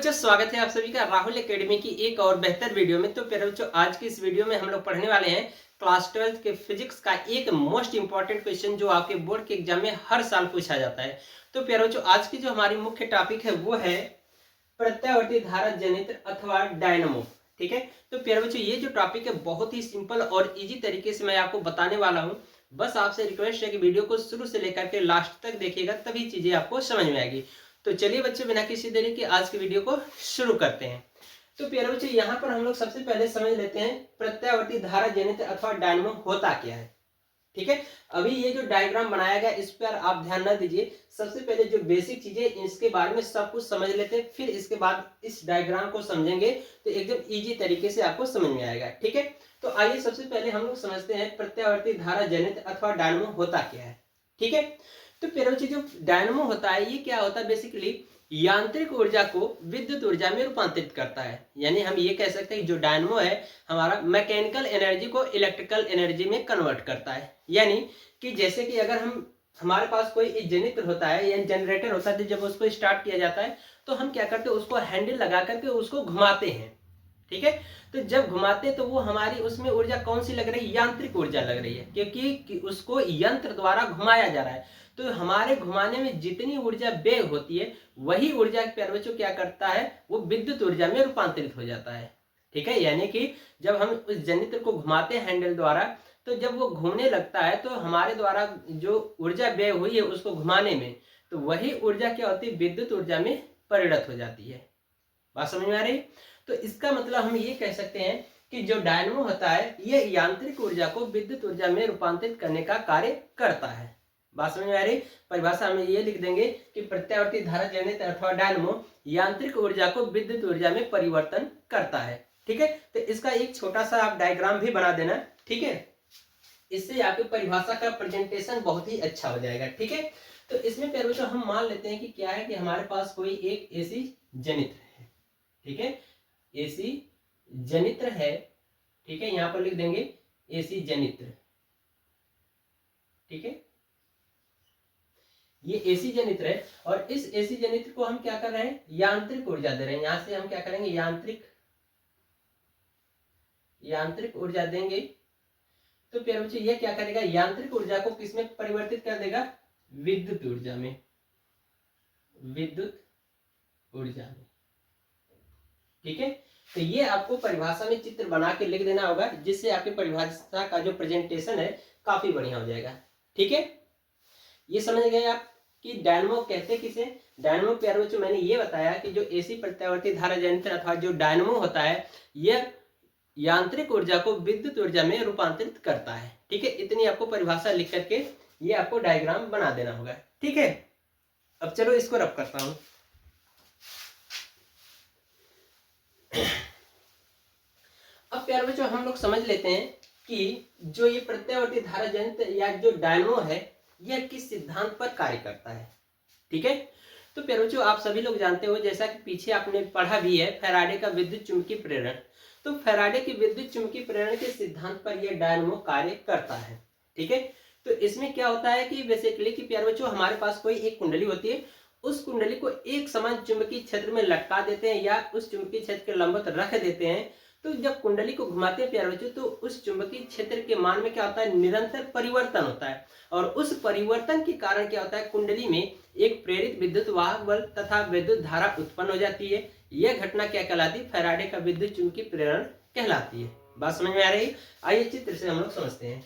बच्चों, स्वागत है आप सभी का राहुल एकेडमी की एक और बेहतर वीडियो में। तो प्यारे बच्चों, आज की इस वीडियो में हम लोग पढ़ने वाले हैं क्लास 12 के फिजिक्स का एक मोस्ट इंपॉर्टेंट क्वेश्चन जो आपके बोर्ड के एग्जाम में हर साल पूछा जाता है। तो प्यारे बच्चों, आज की जो हमारी मुख्य टॉपिक है वो है प्रत्यावर्ती धारा जनित्र अथवा डायनमो। ठीक है। तो प्यारे बच्चों, ये जो टॉपिक है बहुत ही सिंपल और इजी तरीके से मैं आपको बताने वाला हूँ। बस आपसे रिक्वेस्ट है कि वीडियो को शुरू से लेकर के लास्ट तक देखिएगा, तभी चीजें आपको समझ में आएगी। तो चलिए बच्चों, बिना किसी देरी के आज की वीडियो को शुरू करते हैं। तो प्यारे बच्चों, यहाँ पर हम लोग सबसे पहले समझ लेते हैं प्रत्यावर्ती धारा जनित्र अथवा डायनमो होता क्या है। ठीक है। अभी ये जो डायग्राम बनाया गया इस पर आप ध्यान न दीजिए। सबसे पहले जो बेसिक चीजें इसके बारे में सब कुछ समझ लेते हैं, फिर इसके बाद इस डायग्राम को समझेंगे तो एकदम इजी तरीके से आपको समझ में आएगा। ठीक है। तो आइए सबसे पहले हम लोग समझते हैं प्रत्यावर्ती धारा जनित्र अथवा डायनमो होता क्या है। ठीक है। तो पहले बच्चे, जो डायनमो होता है ये क्या होता है, बेसिकली यांत्रिक ऊर्जा को विद्युत ऊर्जा में रूपांतरित करता है। यानी हम ये कह सकते हैं कि जो डायनमो है हमारा मैकेनिकल एनर्जी को इलेक्ट्रिकल एनर्जी में कन्वर्ट करता है। यानी कि जैसे कि अगर हमारे पास कोई एक जनित्र होता है या जनरेटर होता है, तो जब उसको स्टार्ट किया जाता है तो हम क्या करते हैं, उसको हैंडल लगा करके उसको घुमाते हैं। ठीक है। तो जब घुमाते तो वो हमारी उसमें ऊर्जा कौन सी लग रही है, यांत्रिक ऊर्जा लग रही है, क्योंकि उसको यंत्र द्वारा घुमाया जा रहा है। तो हमारे घुमाने में जितनी ऊर्जा व्यय होती है वही ऊर्जा प्यारे बच्चों क्या करता है, वो विद्युत ऊर्जा में रूपांतरित हो जाता है। ठीक है। यानी कि जब हम उस जनित्र को घुमाते हैं हैंडल द्वारा, तो जब वो घूमने लगता है तो हमारे द्वारा जो ऊर्जा व्यय हुई है उसको घुमाने में, तो वही ऊर्जा क्या होती है, विद्युत ऊर्जा में परिणत हो जाती है। बात समझ में आ रही। तो इसका मतलब हम ये कह सकते हैं कि जो डायनमो होता है ये यांत्रिक ऊर्जा को विद्युत ऊर्जा में रूपांतरित करने का कार्य करता है। बात समझ में आ रही। परिभाषा में ये लिख देंगे कि प्रत्यावर्ती धारा जनित्र अथवा डायनमो यांत्रिक ऊर्जा को विद्युत ऊर्जा में परिवर्तन करता है। ठीक है। तो इसका एक छोटा सा आप डायग्राम भी बना देना। ठीक है। इससे आपकी परिभाषा का प्रेजेंटेशन बहुत ही अच्छा हो जाएगा। ठीक है। तो इसमें प्यारे बच्चों हम मान लेते हैं कि क्या है कि हमारे पास कोई एक एसी जनित्र है। ठीक है। एसी जनित्र है। ठीक है। यहां पर लिख देंगे एसी जनित्र। ठीक है। ये एसी जनित्र है और इस एसी जनित्र को हम क्या कर रहे हैं, यांत्रिक ऊर्जा दे रहे हैं। यहां से हम क्या करेंगे, यांत्रिक ऊर्जा देंगे। तो प्यारे बच्चों ये क्या करेगा, यांत्रिक ऊर्जा को किसमें परिवर्तित कर देगा, विद्युत ऊर्जा में, विद्युत ऊर्जा में। ठीक है। तो ये आपको परिभाषा में चित्र बना के लिख देना होगा, जिससे आपकी परिभाषा का जो प्रेजेंटेशन है काफी बढ़िया हो जाएगा। ठीक है। ये समझ गए आप कि डायनमो कहते किसे। डायनमो प्यारे बच्चों मैंने ये बताया कि जो एसी प्रत्यावर्ती धारा जनित्र अथवा जो डायनमो होता है यह यांत्रिक ऊर्जा को विद्युत ऊर्जा में रूपांतरित करता है। ठीक है। इतनी आपको परिभाषा लिख करके ये आपको डायग्राम बना देना होगा। ठीक है। अब चलो इसको रब करता हूं। अब प्यारे बच्चों हम लोग समझ लेते हैं कि जो ये प्रत्यावर्ती धारा जनित्र या जो डायनमो है यह किस सिद्धांत पर कार्य करता है। ठीक है। तो प्यारे बच्चों आप सभी लोग जानते हो, जैसा कि पीछे आपने पढ़ा भी है, फैराडे का विद्युत चुंबकीय प्रेरण। तो फैराडे की विद्युत चुंबकीय प्रेरण के सिद्धांत पर यह डायनमो कार्य करता है। ठीक है। तो इसमें क्या होता है कि बेसिकली कि प्यारे बच्चों हमारे पास कोई एक कुंडली होती है, उस कुंडली को एक समान चुंबकीय क्षेत्र में लटका देते हैं या उस चुंबकीय क्षेत्र के लंबवत रख देते हैं। तो जब कुंडली को घुमाते हैं प्यारे बच्चों, तो उस चुंबकीय क्षेत्र के मान में क्या होता है, निरंतर परिवर्तन होता है। और उस परिवर्तन के कारण क्या होता है, कुंडली में एक प्रेरित विद्युत वाहक बल तथा विद्युत धारा उत्पन्न हो जाती है। यह घटना क्या कहलाती है, फैराडे का विद्युत चुंबकीय प्रेरण कहलाती है। बात समझ में आ रही है। आइए चित्र से हम लोग समझते हैं।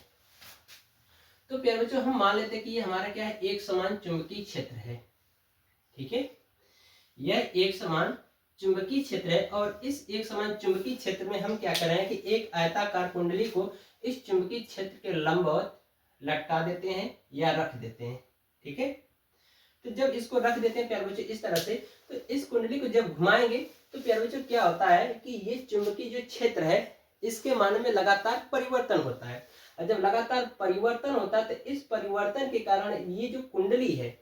तो प्यारे बच्चों हम मान लेते हैं कि ये हमारा क्या है, एक समान चुंबकीय क्षेत्र है। ठीक है। यह एक समान चुंबकीय क्षेत्र है और इस एक समान चुंबकीय क्षेत्र में हम क्या कर रहे हैं कि एक आयताकार कुंडली को इस चुंबकीय क्षेत्र के लंबवत लटका देते हैं या रख देते हैं। ठीक है। तो जब इसको रख देते हैं प्यारे बच्चों इस तरह से, तो इस कुंडली को जब घुमाएंगे तो प्यारे बच्चों क्या होता है कि ये चुंबकीय जो क्षेत्र है इसके मान में लगातार परिवर्तन होता है। और जब लगातार परिवर्तन होता है तो इस परिवर्तन के कारण ये जो कुंडली है,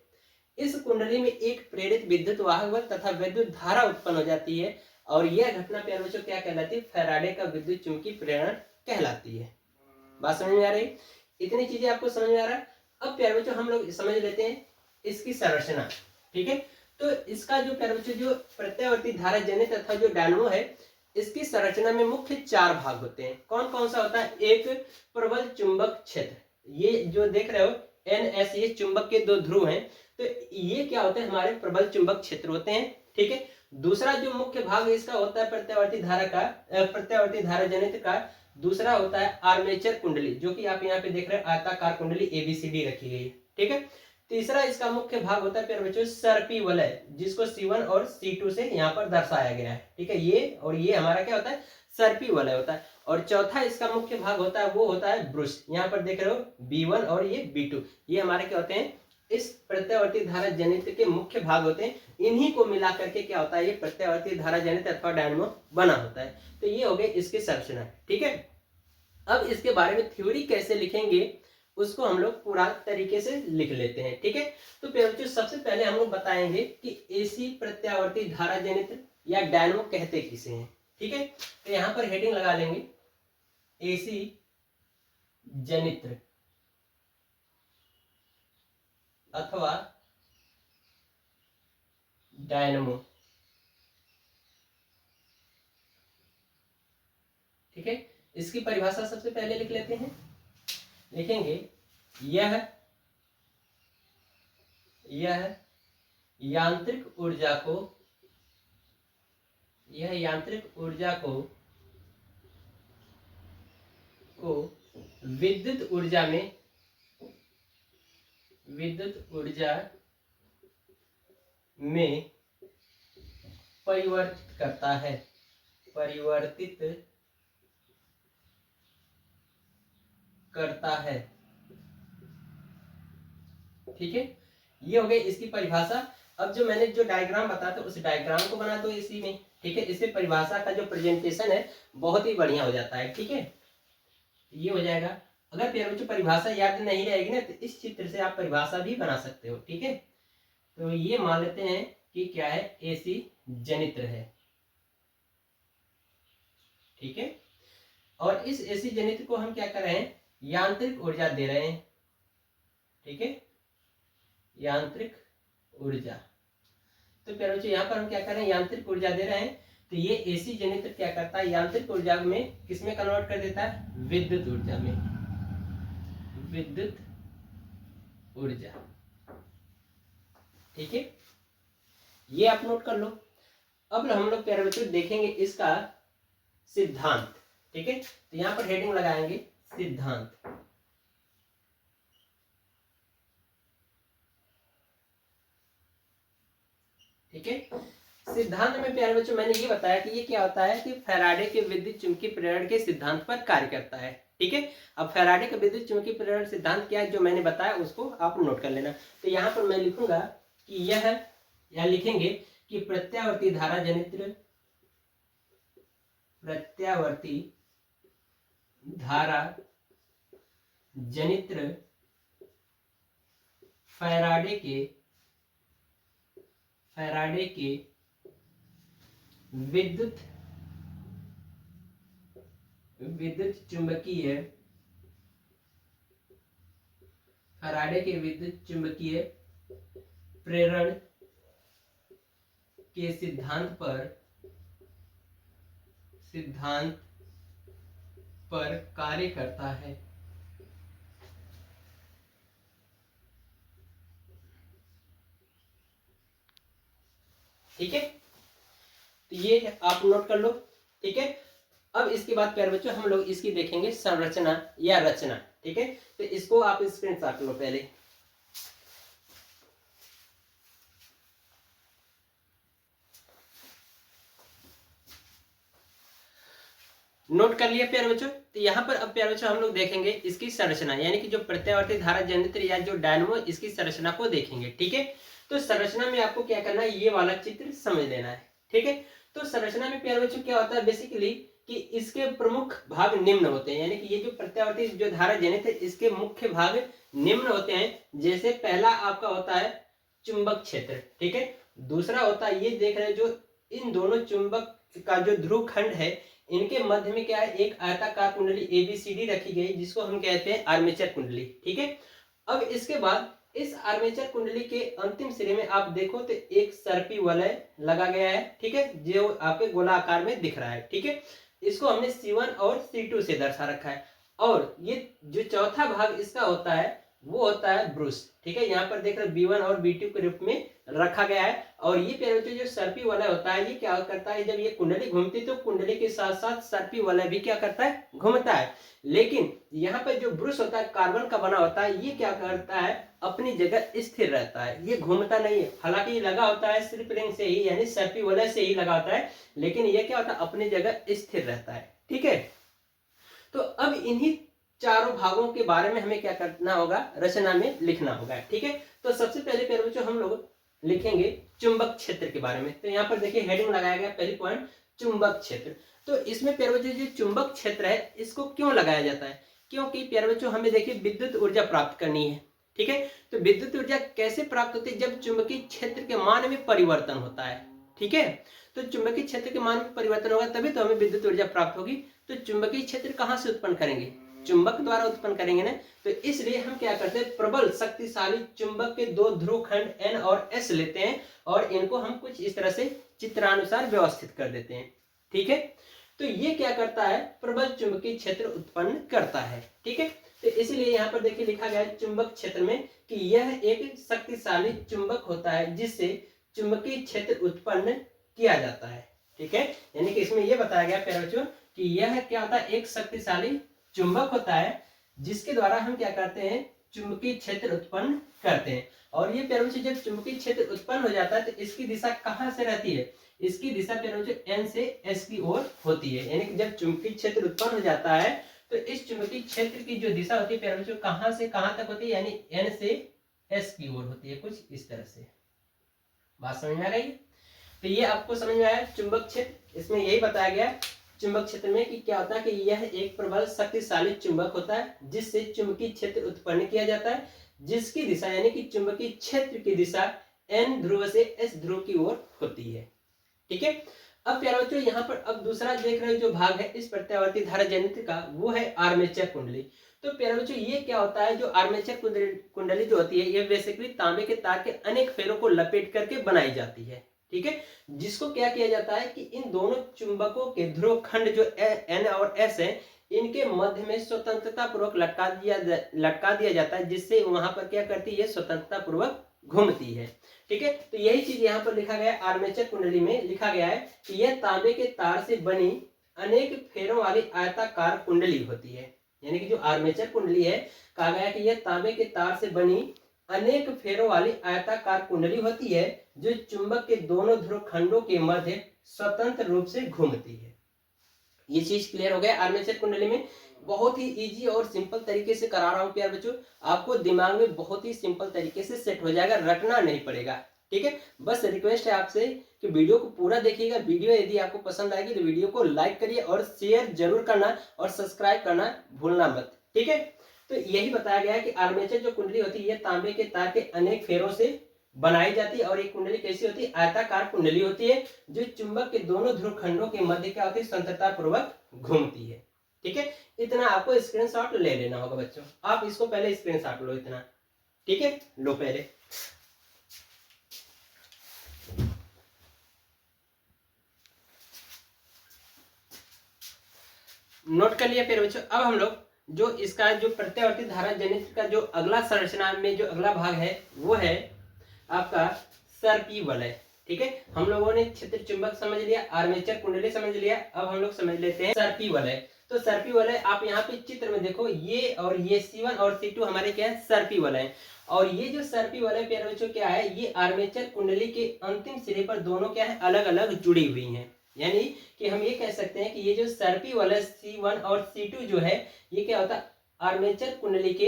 इस कुंडली में एक प्रेरित विद्युत वाहक बल तथा विद्युत धारा उत्पन्न हो जाती है। और यह घटना प्यारे बच्चों क्या कहलाती है, फैराडे का विद्युत चुंबकीय प्रेरण कहलाती है। बात समझ में आ रही। इतनी चीजें आपको समझ में आ रहा है। अब प्यारे बच्चों हम लोग समझ लेते हैं इसकी संरचना। ठीक है। तो इसका जो प्यारे बच्चों जो प्रत्यावर्ती धारा जनित अथवा जो डायनमो है, इसकी संरचना में मुख्य 4 भाग होते हैं। कौन कौन सा होता है? एक, प्रबल चुंबक क्षेत्र, ये जो देख रहे हो NS, ये चुंबक के 2 ध्रुव हैं, तो ये क्या होते हैं? हमारे प्रबल चुंबक क्षेत्र होते हैं। ठीक है। दूसरा जो मुख्य भाग इसका होता है प्रत्यावर्ती धारा का, प्रत्यावर्ती धारा जनित का, दूसरा होता है आर्मेचर कुंडली, जो कि आप यहाँ पे देख रहे हैं आयताकार कुंडली ABCD रखी गई है। ठीक है। तीसरा इसका मुख्य भाग होता है प्यारे बच्चों सर्पी वलय, जिसको C1 और C2 से यहाँ पर दर्शाया गया है। ठीक है। ये और ये हमारा क्या होता है? सर्पी वलय होता है। और चौथा इसका मुख्य भाग होता है वो होता है ब्रुश, यहाँ पर देख रहे हो B1 और ये B2, ये हमारे क्या होते हैं? इस प्रत्यावर्ती धारा जनित के मुख्य भाग होते हैं। इन्हीं को मिला करके क्या होता है? ये प्रत्यावर्ती धारा जनित अथवा डायनमो बना होता है। तो ये हो गए इसकी संरचना। ठीक है। अब इसके बारे में थ्योरी कैसे लिखेंगे उसको हम लोग पूरा तरीके से लिख लेते हैं। ठीक है। तो बच्चों सबसे पहले हम लोग बताएंगे कि एसी प्रत्यावर्ती धारा जनित या डायनमो कहते किसे हैं। ठीक है। तो यहां पर हेडिंग लगा लेंगे एसी जनित्र अथवा डायनमो। ठीक है। इसकी परिभाषा सबसे पहले लिख लेते हैं। लिखेंगे यह यांत्रिक ऊर्जा को विद्युत ऊर्जा में परिवर्तित करता है। ठीक है। ये हो गई इसकी परिभाषा। अब जो मैंने जो डायग्राम बताया था उस डायग्राम को बना दो इसी में। ठीक है। इससे परिभाषा का जो प्रेजेंटेशन है बहुत ही बढ़िया हो जाता है। ठीक है। ये हो जाएगा। अगर प्यारे बच्चों परिभाषा याद नहीं रहेगी ना तो इस चित्र से आप परिभाषा भी बना सकते हो। ठीक है। तो ये मान लेते हैं कि क्या है? एसी जनित्र है। ठीक है। और इस एसी जनित्र को हम क्या कर रहे हैं? यांत्रिक ऊर्जा दे रहे हैं। ठीक है। यांत्रिक ऊर्जा। तो प्यारे बच्चों यहाँ पर हम क्या कर रहे हैं? यांत्रिक ऊर्जा दे रहे हैं। तो ये एसी जनित्र क्या करता है? यांत्रिक ऊर्जा में किसमें कन्वर्ट कर देता है? विद्युत ऊर्जा में। विद्युत ऊर्जा। ठीक है। ये आप नोट कर लो। अब हम लोग प्यारे बच्चों देखेंगे इसका सिद्धांत। ठीक है। तो यहाँ पर हेडिंग लगाएंगे सिद्धांत। ठीक है। सिद्धांत में प्यारे बच्चों मैंने ये बताया कि ये क्या होता है कि फैराडे के विद्युत चुंबकीय प्रेरण के सिद्धांत पर कार्य करता है। ठीक है। अब फैराडे का विद्युत चुंबकीय प्रेरण सिद्धांत क्या है जो मैंने बताया उसको आप नोट कर लेना। तो यहाँ पर मैं लिखूंगा कि यह, या लिखेंगे कि प्रत्यावर्ती धारा जनित्र, प्रत्यावर्ती धारा जनित्र फैराडे के विद्युत चुंबकीय, फैराडे के विद्युत चुंबकीय प्रेरण के सिद्धांत पर कार्य करता है। ठीक है। तो ये आप नोट कर लो। ठीक है। अब इसके बाद प्यारे बच्चों हम लोग इसकी देखेंगे संरचना या रचना। ठीक है। तो इसको आप स्क्रीनशॉट लो पहले। नोट कर लिया प्यारे बच्चों। तो यहाँ पर अब प्यारे बच्चों हम लोग देखेंगे इसकी संरचना, यानी कि जो प्रत्यावर्ती धारा जनित्र या जो डायनमो, इसकी संरचना को देखेंगे। ठीक है। तो संरचना में आपको क्या करना है? ये वाला चित्र समझ लेना है। ठीक है। तो संरचना में प्यारे बच्चों क्या होता है बेसिकली कि इसके प्रमुख भाग निम्न होते हैं, यानी कि ये जो प्रत्यावर्ती जो धारा जनित है इसके मुख्य भाग निम्न होते हैं। जैसे पहला आपका होता है चुंबक क्षेत्र। ठीक है। दूसरा होता है ये देख रहे हैं जो इन दोनों चुंबक का जो ध्रुव खंड है इनके मध्य में क्या है? एक आयताकार कुंडली ABCD रखी गई जिसको हम कहते हैं आर्मेचर कुंडली। ठीक है। अब इसके बाद इस आर्मेचर कुंडली के अंतिम सिरे में आप देखो तो एक सर्पी वलय लगा गया है, ठीक है, जो आपके गोलाकार में दिख रहा है, ठीक है। इसको हमने C1 और C2 से दर्शा रखा है। और ये जो चौथा भाग इसका होता है वो होता है ब्रूस, ठीक है। यहाँ पर देख रहे B1 और B2 के रूप में रखा गया है। और ये प्यारे बच्चों जो सर्पी वलय होता है ये क्या करता है, जब ये कुंडली घूमती तो कुंडली के साथ साथ सर्पी वलय भी क्या करता है, घूमता है। लेकिन यहाँ पर जो ब्रूस होता है कार्बन का बना होता है, ये क्या करता है, अपनी जगह स्थिर रहता है, ये घूमता नहीं है। हालांकि ये लगा होता है स्लिप रिंग से ही, यानी सर्पी वलय से ही लगा होता है, लेकिन ये क्या होता है, अपनी जगह स्थिर रहता है, ठीक है। तो अब इन्हीं चारों भागों के बारे में हमें क्या करना होगा, रचना में लिखना होगा, ठीक है। तो सबसे पहले प्यारे बच्चों हम लोग लिखेंगे चुंबक क्षेत्र के बारे में। तो यहाँ पर देखिए हेडिंग लगाया गया, पहली पॉइंट चुंबक क्षेत्र। तो इसमें प्यारे बच्चों जो चुंबक क्षेत्र है इसको क्यों लगाया जाता है, क्योंकि प्यारे बच्चों हमें देखिए विद्युत ऊर्जा प्राप्त करनी है, ठीक है। तो विद्युत ऊर्जा कैसे प्राप्त होती है, जब चुंबकीय क्षेत्र के मान में परिवर्तन होता है, ठीक है। तो चुंबकीय क्षेत्र के मान में परिवर्तन होगा तभी तो हमें विद्युत ऊर्जा प्राप्त होगी। तो चुंबकीय क्षेत्र कहाँ से उत्पन्न करेंगे, चुंबक द्वारा उत्पन्न करेंगे ना। तो इसलिए हम क्या करते हैं, प्रबल शक्तिशाली चुंबक के दो ध्रुव खंड N और S लेते हैं और इनको हम कुछ इस तरह से चित्रानुसार व्यवस्थित कर देते हैं, ठीक है। तो ये क्या करता है, प्रबल चुंबकीय क्षेत्र उत्पन्न करता है, ठीक है। तो इसलिए यहाँ पर देखिए लिखा गया है चुंबक क्षेत्र में कि यह एक शक्तिशाली चुंबक होता है जिससे चुंबकीय क्षेत्र उत्पन्न किया जाता है, ठीक है। यानी कि इसमें यह बताया गया प्यारे बच्चों कि यह क्या होता है, एक शक्तिशाली चुंबक होता है जिसके द्वारा हम क्या करते हैं, चुंबकीय क्षेत्र उत्पन्न करते हैं। और ये प्यारे बच्चों जब चुंबकीय क्षेत्र उत्पन्न हो जाता है तो इसकी दिशा कहाँ से रहती है, इसकी दिशा प्यारे बच्चों N से S की ओर होती है। यानी कि जब चुंबकीय क्षेत्र उत्पन्न हो जाता है तो इस चुंबकीय क्षेत्र की जो दिशा होती है प्यारे बच्चों कहाँ से कहाँ तक होती है, यानी N से S की ओर होती है, कुछ इस तरह से। बात समझ में आ गई। तो ये आपको समझ में आया चुंबक क्षेत्र, इसमें यही बताया गया चुंबक क्षेत्र में कि क्या होता है कि यह एक प्रबल शक्तिशाली चुंबक होता है जिससे चुंबकीय क्षेत्र उत्पन्न किया जाता है, जिसकी दिशा यानी कि चुंबकीय क्षेत्र की दिशा N ध्रुव से S ध्रुव की ओर होती है, ठीक है। अब प्यारे बच्चों यहाँ पर अब दूसरा देख रहे हो जो भाग है इस प्रत्यावर्ती धारा जनित्र का, वो है आर्मेचर कुंडली। तो प्यारे बच्चों ये क्या होता है, जो आर्मेचर कुंडली जो होती है ये बेसिकली तांबे के तार के अनेक फेरों को लपेट करके बनाई जाती है, ठीक है। जिसको क्या किया जाता है कि इन दोनों चुंबकों के ध्रुव खंड जो N और S है इनके मध्य में स्वतंत्रता पूर्वक लटका दिया जाता है, जिससे वहां पर क्या करती है, स्वतंत्रता पूर्वक घूमती है, ठीक है। तो यही चीज यहाँ पर लिखा गया है, आर्मेचर कुंडली में लिखा गया है कि यह तांबे के तार से बनी अनेक फेरों वाली आयताकार कुंडली होती है। यानी कि जो आर्मेचर कुंडली है कहा गया कि यह तांबे के तार से बनी अनेक फेरों वाली आयताकार कुंडली होती है जो चुंबक के दोनों ध्रुव खंडों के मध्य स्वतंत्र रूप से घूमती है। ये चीज क्लियर हो गया आर्मेचर कुंडली में। बहुत ही इजी और सिंपल तरीके से करा रहा हूं प्यारे बच्चों, आपको दिमाग में बहुत ही सिंपल तरीके से सेट हो जाएगा, रटना नहीं पड़ेगा, ठीक है। बस रिक्वेस्ट है आपसे कि वीडियो को पूरा देखिएगा। वीडियो यदि आपको पसंद आएगी तो वीडियो को लाइक करिए और शेयर जरूर करना और सब्सक्राइब करना भूलना मत, ठीक है। तो यही बताया गया है कि आर्मेचर जो कुंडली होती है तांबे के तार के अनेक फेरों से बनाई जाती है और एक कुंडली कैसी होती है, आयताकार कुंडली होती है जो चुंबक के दोनों ध्रुव खंडों के मध्य क्या होती है, स्वतंत्रता पूर्वक घूमती है, ठीक है। इतना आपको स्क्रीनशॉट ले लेना होगा बच्चों, आप इसको पहले स्क्रीनशॉट लो इतना, ठीक है। लो पहले नोट कर लिया फिर बच्चों। अब हम लोग जो इसका जो प्रत्यावर्ती धारा जनित्र का जो अगला संरचना में जो अगला भाग है वो है आपका सर्पी वलय, ठीक है। हम लोगों ने क्षेत्र चुंबक समझ लिया, आर्मेचर कुंडली समझ लिया, अब हम लोग समझ लेते हैं सर्पी वलय। तो सर्पी वलय आप यहाँ पे चित्र में देखो, ये और ये C1 और C2 हमारे क्या है, सर्पी वलय। और ये जो सर्पी वलय प्यारे बच्चों क्या है, ये आर्मेचर कुंडली के अंतिम सिरे पर दोनों क्या है, अलग अलग जुड़ी हुई हैं। यानी कि हम ये कह सकते हैं कि ये जो सर्पी वलय C1 और C2 जो है ये क्या होता है, आर्मेचर कुंडली के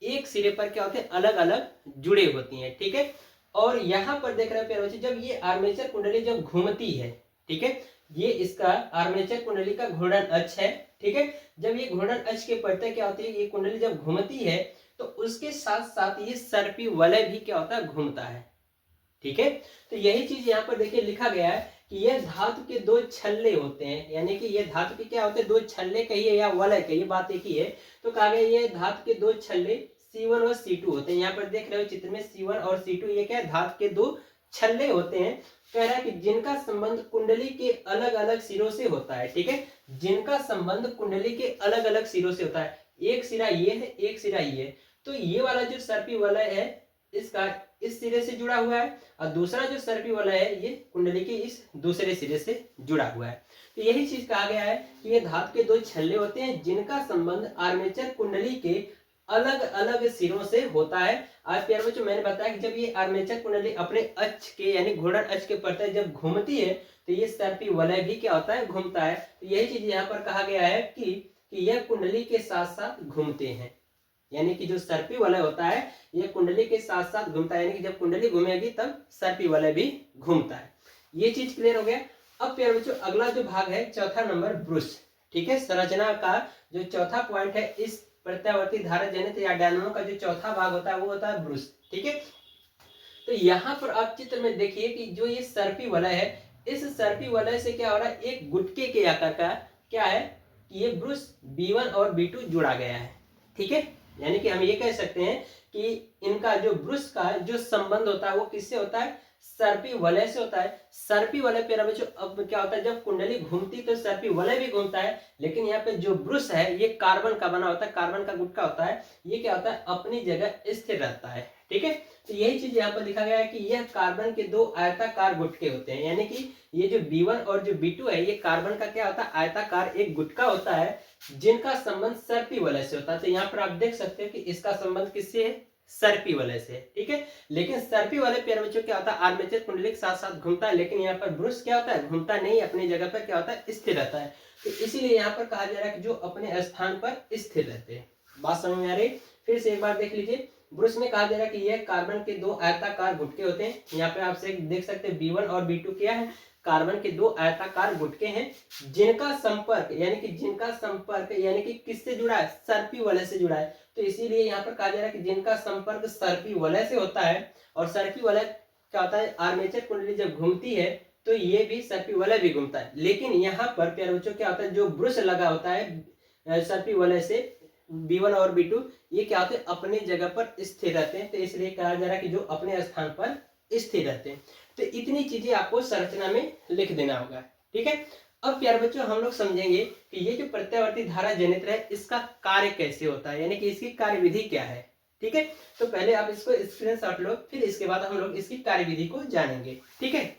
एक सिरे पर क्या होते हैं, अलग अलग जुड़े होती हैं, ठीक है। और यहाँ पर देख रहे हैं प्यारे बच्चों, जब ये आर्मेचर कुंडली जब घूमती है, ठीक है, ये इसका आर्मेचर कुंडली का घूर्णन अक्ष है, ठीक है। जब ये घूर्णन अक्ष के पड़ते क्या होती है, ये कुंडली जब घूमती है तो उसके साथ साथ ये सर्पी वलय भी क्या होता है, घूमता है, ठीक है। तो यही चीज यहाँ पर देखिए लिखा गया है कि यह धातु के दो छल्ले होते हैं। यानी कि ये धातु के क्या होते हैं, दो छल्ले कहिए या वलय कहिए, बात एक ही है। तो कहा गया ये धातु के दो छल्ले C1 और C2 होते हैं। यहाँ पर देख रहे हो चित्र में C1 और C2 ये क्या है, धातु के दो छल्ले होते हैं। कह रहा है कि जिनका संबंध कुंडली के अलग अलग सिरों से होता है। ठीक है, जिनका संबंध कुंडली के अलग अलग सिरों से होता है। एक सिरा ये है, एक सिरा ये है। तो ये वाला जो सर्पी वलय है इसका इस सिरे से जुड़ा हुआ है, और दूसरा जो सर्पी वलय है ये कुंडली के इस दूसरे सिरे से जुड़ा हुआ है। तो यही चीज कहा गया है कि ये धातु के दो छल्ले होते हैं जिनका संबंध आर्मेचर कुंडली के अलग अलग सिरों से होता है। आज प्यारे बच्चों मैंने बताया कि जब ये आर्मेचर कुंडली अपने अक्ष के यानी घूर्णन अक्ष के प्रति जब घूमती है तो ये सर्पी वलय भी क्या होता है, घूमता है। तो यही चीज यहाँ पर कहा गया है कि यह कुंडली के साथ साथ घूमते हैं, यानी कि जो सर्पी वलय होता है यह कुंडली के साथ साथ घूमता है, यानी कि जब कुंडली घूमेगी तब सर्पी वलय भी घूमता है। ये चीज क्लियर हो गया। अब प्यारे बच्चों अगला जो भाग है चौथा नंबर ब्रुश। ठीक है, संरचना का जो चौथा पॉइंट है इस प्रत्यावर्ती धारा जनित या डायनामो का जो चौथा भाग होता है वो होता है ब्रुश। ठीक है, तो यहाँ पर आप चित्र में देखिए कि जो ये सर्पी वलय है इस सर्पी वलय से क्या हो रहा है, एक गुटके के आकार का क्या है कि ये ब्रुश B1 और B2 जुड़ा गया है। ठीक है, यानी कि हम ये कह सकते हैं कि इनका जो ब्रुश का जो संबंध होता है वो किससे होता है, सर्पी वलय से होता है। सर्पी वलय प्यारे बच्चों अब क्या होता है, जब कुंडली घूमती तो सर्पी वलय भी घूमता है, लेकिन यहाँ पे जो ब्रुश है ये कार्बन का बना होता है, कार्बन का गुटका होता है। ये क्या होता है, अपनी जगह स्थिर रहता है। ठीक है, तो यही चीज यहाँ पर लिखा गया है कि यह कार्बन के दो आयताकार गुटके होते हैं, यानी कि ये जो B1 और जो B2 है ये कार्बन का क्या होता है, आयताकार एक गुटका होता है जिनका संबंध सर्पी वलय से होता है। तो यहाँ पर आप देख सकते हो कि इसका संबंध किससे है, सर्पी वलय से। ठीक है, लेकिन सर्पी वलय प्यारे बच्चों क्या होता है, आर्मेचर कुंडली के साथ साथ घूमता है, लेकिन यहाँ पर ब्रुश क्या होता है, घूमता नहीं, अपनी जगह पर क्या होता है, स्थिर रहता है। तो इसीलिए यहाँ पर कहा जा रहा है कि जो अपने स्थान पर स्थिर रहते हैं। बात समझ में आ रही, फिर से एक बार देख लीजिए। ब्रुश में कहा जा रहा है कि यह कार्बन के दो आयताकार गुटके होते हैं। यहाँ पे आप देख सकते हैं B1 और B2 क्या है, कार्बन के दो आयताकार गुटके हैं जिनका संपर्क यानी कि किससे जुड़ा है, सर्पी वलय से जुड़ा है। तो इसीलिए यहाँ पर कहा जा रहा है कि जिनका संपर्क सर्पी वलय से होता है, और सर्पी वलय क्या होता है, आर्मेचर कुंडली जब घूमती है तो ये भी सर्पी वलय भी घूमता है। लेकिन यहाँ पर प्यारे बच्चों क्या होता है, जो ब्रुश लगा होता है सर्पी वलय से B1 और B2 ये क्या होते हैं, अपनी जगह पर स्थिर रहते हैं। तो इसलिए कहा जा रहा है कि जो अपने स्थान पर स्थिर रहते हैं। तो इतनी चीजें आपको संरचना में लिख देना होगा। ठीक है, अब प्यारे बच्चों हम लोग समझेंगे कि ये जो प्रत्यावर्ती धारा जनित्र है इसका कार्य कैसे होता है, यानी कि इसकी कार्यविधि क्या है। ठीक है, तो पहले आप इसको स्क्रीनशॉट लो, फिर इसके बाद हम लोग इसकी कार्यविधि को जानेंगे। ठीक है,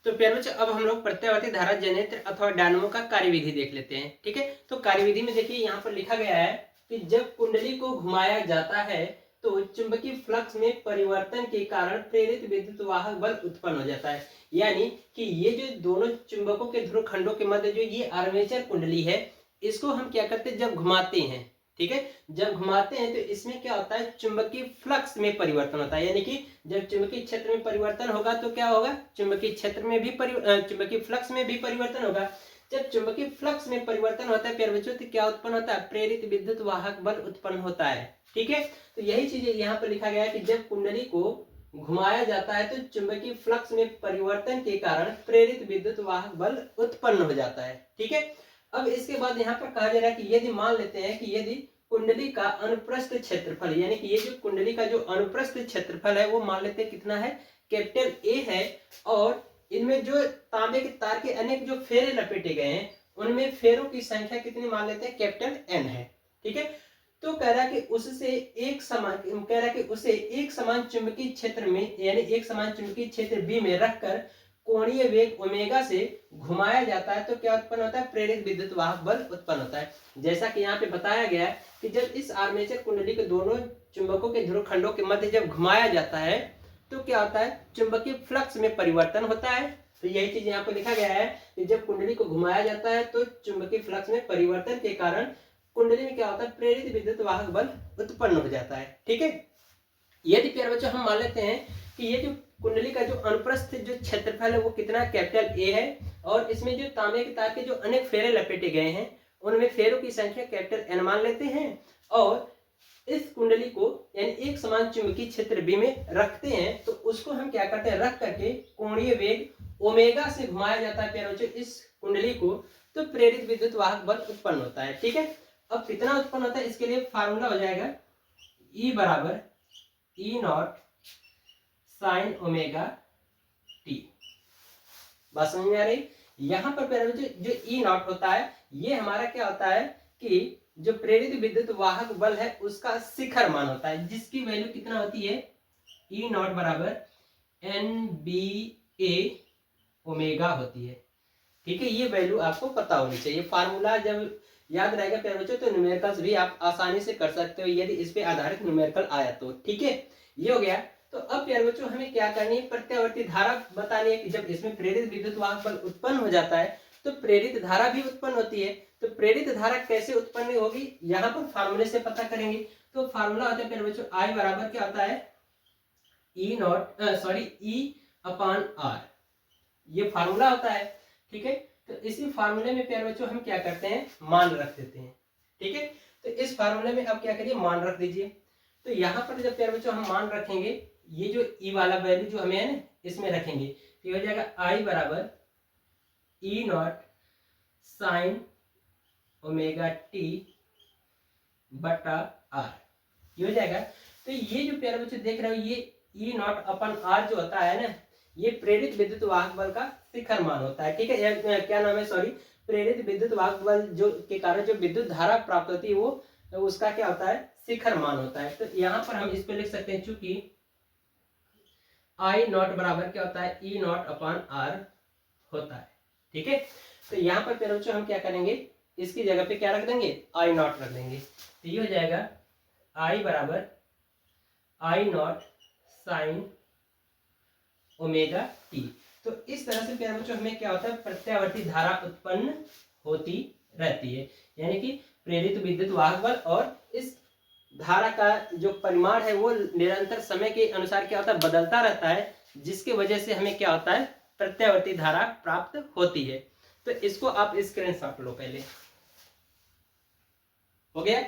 तो प्यारे बच्चों अब हम लोग प्रत्यावर्ती धारा जनित्र अथवा डायनामो का कार्यविधि देख लेते हैं। ठीक है, तो कार्यविधि में देखिए यहाँ पर लिखा गया है कि जब कुंडली को घुमाया जाता है तो चुंबकीय फ्लक्स में परिवर्तन के कारण प्रेरित विद्युत वाहक बल उत्पन्न हो जाता है। यानी कि ये जो दोनों चुंबकों के ध्रुव खंडों के मध्य जो ये आर्मेचर कुंडली है इसको हम क्या करते हैं, जब घुमाते हैं। ठीक है, जब घुमाते हैं तो इसमें क्या होता है, चुंबकीय फ्लक्स में परिवर्तन होता है। यानी कि जब चुंबकीय क्षेत्र में परिवर्तन होगा तो क्या होगा, चुंबकीय क्षेत्र में भी चुंबकीय फ्लक्स में भी परिवर्तन होगा। जब चुंबकीय फ्लक्स में परिवर्तन होता है प्यारे बच्चों तो क्या उत्पन्न होता है, प्रेरित विद्युत वाहक बल उत्पन्न होता है। ठीक है, तो यही चीज यहाँ पर लिखा गया है कि जब कुंडली को घुमाया जाता है तो चुंबकीय फ्लक्स में परिवर्तन के कारण प्रेरित विद्युत वाहक बल उत्पन्न हो जाता है। ठीक है, अब इसके बाद यहाँ पर कहा जा रहा है कि यदि मान लेते हैं कि यदि कुंडली का अनुप्रस्थ क्षेत्रफल, यानी कि ये जो कुंडली का जो अनुप्रस्थ क्षेत्रफल है वो मान लेते हैं कितना है, कैपिटल A है, और इनमें जो तांबे के तार के अनेक जो फेरे लपेटे गए हैं उनमें फेरों की संख्या कितनी मान लेते हैं, कैपिटल N है। ठीक है, तो कह रहा है कि उसे एक समान चुंबकीय क्षेत्र में यानी एक समान चुंबकीय क्षेत्र B में रखकर कोणीय वेग ओमेगा से घुमाया जाता है तो क्या उत्पन्न होता है, प्रेरित विद्युत वाहक बल उत्पन्न होता है। जैसा कि यहाँ पे बताया गया है कि जब इस आर्मेचर कुंडली के दोनों चुंबकों के ध्रुव खंडों के मध्य जब घुमाया जाता है तो क्या होता है, चुंबकीय फ्लक्स में परिवर्तन होता है। तो यही चीज यहाँ पे लिखा गया है कि जब कुंडली को घुमाया जाता है तो चुंबकीय फ्लक्स में परिवर्तन के कारण कुंडली में क्या होता है, प्रेरित विद्युत वाहक बल उत्पन्न हो जाता है। ठीक है, यदि प्यारे बच्चों हम मान लेते हैं कि ये जो कुंडली का जो अनुप्रस्थ जो क्षेत्रफल है वो कितना, कैपिटल A है, और इसमें जो तांबे के तार के जो अनेक फेरे लपेटे गए हैं उनमें फेरों की संख्या कैपिटल N मान लेते हैं, और इस कुंडली को यानी एक समान चुंबकीय क्षेत्र B में रखते हैं। तो उसको हम क्या करते हैं, रख करके कोणीय वेग ओमेगा से घुमाया जाता है प्यारे बच्चों इस कुंडली को, तो प्रेरित विद्युत वाहक बल उत्पन्न होता है। ठीक है, अब कितना उत्पन्न होता है इसके लिए फार्मूला हो जाएगा E बराबर E not sine omega T. बात समझ में आ रही? यहाँ पर प्यारे बच्चों जो E नॉट होता है ये हमारा क्या होता है कि जो प्रेरित विद्युत वाहक बल है उसका शिखर मान होता है, जिसकी वैल्यू कितना होती है E नॉट बराबर NBA ओमेगा होती है। ठीक है, ये वैल्यू आपको पता होनी चाहिए। फार्मूला जब याद रहेगा प्यारे बच्चों तो न्यूमेरिकल्स भी आप आसानी से कर सकते हो यदि इस पे आधारित न्यूमेरिकल आया तो। ठीक है, ये हो गया। तो अब प्यारे बच्चों हमें क्या करनी है, प्रत्यावर्ती धारा बतानी है कि जब इसमें प्रेरित विद्युत वाहक बल उत्पन्न हो जाता है तो प्रेरित धारा भी उत्पन्न होती है। तो प्रेरित धारा कैसे उत्पन्न होगी यहाँ पर फार्मूले से पता करेंगे। तो फार्मूला होता है प्यारे बच्चों I बराबर क्या होता है E not E upon R, ये फार्मूला होता है। ठीक है, तो इसी फार्मूले में प्यारे बच्चों हम क्या करते हैं मान रख देते हैं। ठीक है, तो इस फार्मूले में आप क्या करिए मान रख दीजिए। तो यहाँ पर जब प्यारे बच्चों हम मान रखेंगे ये जो E वाला वैल्यू जो हमें है ना इसमें रखेंगे तो ये हो जाएगा I बराबर E not sine omega T बटा R, ये हो जाएगा। तो ये जो प्यारे बच्चों देख रहे हो ये E नॉट अपन R जो होता है ना ये प्रेरित विद्युत वाहक बल का शिखर मान होता है। ठीक है, क्या नाम है सॉरी, प्रेरित विद्युत वाहक बल जो के कारण जो विद्युत धारा प्राप्त होती है वो उसका क्या होता है शिखर मान होता है। तो यहाँ पर हम इस पे लिख सकते हैं चूंकि I नॉट बराबर क्या होता है E नॉट अपान R होता है। ठीक है, तो यहाँ पर प्यारे बच्चों हम क्या करेंगे इसकी जगह पे क्या रख देंगे I नॉट रख देंगे। तो ये हो जाएगा I बराबर I not sine omega T. तो इस तरह से प्यारे बच्चों हमें क्या होता है प्रत्यावर्ती धारा उत्पन्न होती रहती है, यानी कि प्रेरित विद्युत वाहक बल और इस धारा का जो परिमाण है वो निरंतर समय के अनुसार क्या होता है बदलता रहता है, जिसके वजह से हमें क्या होता है प्रत्यावर्ती धारा प्राप्त होती है। तो इसको आप स्क्रीनशॉट लो पहले, हो गया।